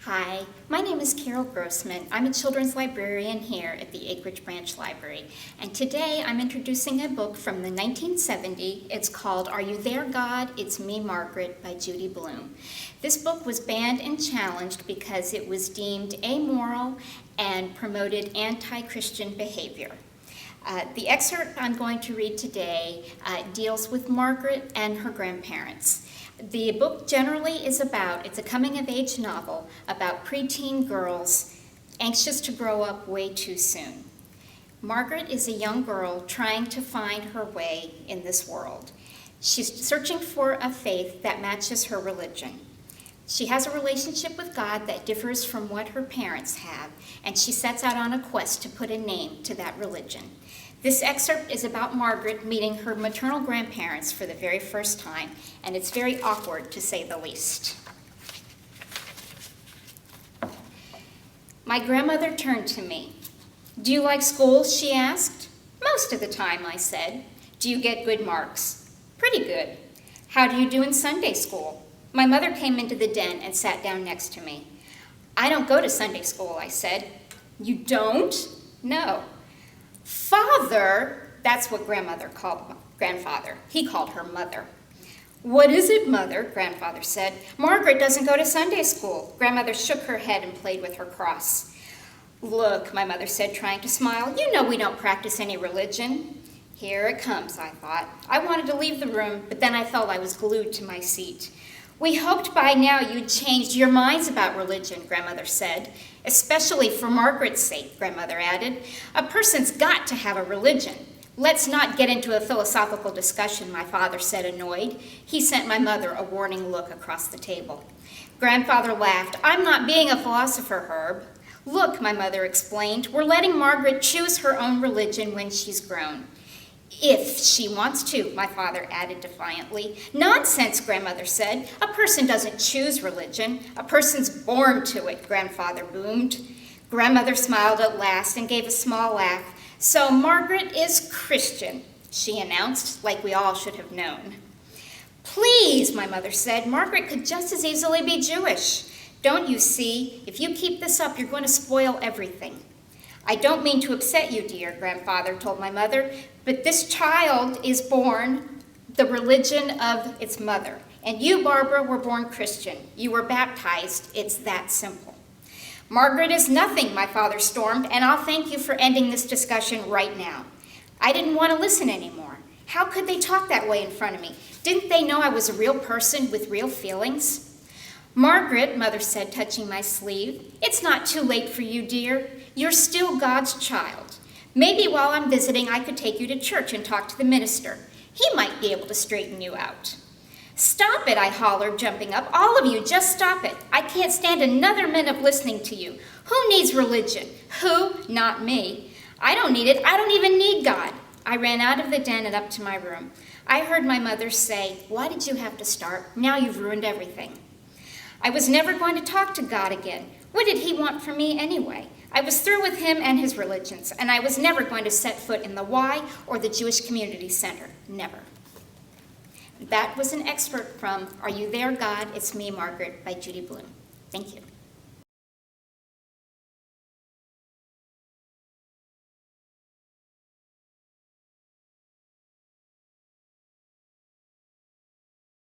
Hi, my name is Carol Groceman. I'm a children's librarian here at the Acreage Branch Library, and today I'm introducing a book from the 1970s. It's called Are You There, God? It's Me, Margaret by Judy Blume. This book was banned and challenged because it was deemed amoral and promoted anti-Christian behavior. The excerpt I'm going to read today deals with Margaret and her grandparents. The book generally is it's a coming-of-age novel about preteen girls anxious to grow up way too soon. Margaret is a young girl trying to find her way in this world. She's searching for a faith that matches her religion. She has a relationship with God that differs from what her parents have, and she sets out on a quest to put a name to that religion. This excerpt is about Margaret meeting her maternal grandparents for the very first time, and it's very awkward, to say the least. My grandmother turned to me. "Do you like school?" she asked. "Most of the time," I said. "Do you get good marks?" "Pretty good." "How do you do in Sunday school?" My mother came into the den and sat down next to me. "I don't go to Sunday school," I said. "You don't?" "No." "Father," that's what grandmother called grandfather. He called her mother. "What is it, Mother?" grandfather said. "Margaret doesn't go to Sunday school." Grandmother shook her head and played with her cross. "Look," my mother said, trying to smile, "you know we don't practice any religion." Here it comes, I thought. I wanted to leave the room, but then I felt I was glued to my seat. "We hoped by now you'd changed your minds about religion," grandmother said. "Especially for Margaret's sake," grandmother added. "A person's got to have a religion." "Let's not get into a philosophical discussion," my father said, annoyed. He sent my mother a warning look across the table. Grandfather laughed. "I'm not being a philosopher, Herb." "Look," my mother explained, "we're letting Margaret choose her own religion when she's grown." "If she wants to," my father added defiantly. "Nonsense," grandmother said. "A person doesn't choose religion. A person's born to it," grandfather boomed. Grandmother smiled at last and gave a small laugh. "So Margaret is Christian," she announced, like we all should have known. "Please," my mother said, "Margaret could just as easily be Jewish. Don't you see? If you keep this up, you're going to spoil everything." "I don't mean to upset you, dear," grandfather told my mother, "but this child is born the religion of its mother. And you, Barbara, were born Christian. You were baptized. It's that simple." "Margaret is nothing," my father stormed, "and I'll thank you for ending this discussion right now." I didn't want to listen anymore. How could they talk that way in front of me? Didn't they know I was a real person with real feelings? "Margaret," mother said, touching my sleeve, "it's not too late for you, dear. You're still God's child. Maybe while I'm visiting, I could take you to church and talk to the minister. He might be able to straighten you out." "Stop it," I hollered, jumping up. "All of you, just stop it. I can't stand another minute of listening to you. Who needs religion? Who? Not me. I don't need it. I don't even need God." I ran out of the den and up to my room. I heard my mother say, "Why did you have to start? Now you've ruined everything." I was never going to talk to God again. What did he want from me anyway? I was through with him and his religions, and I was never going to set foot in the Y or the Jewish Community Center. Never. That was an excerpt from Are You There, God? It's Me, Margaret by Judy Blume. Thank you.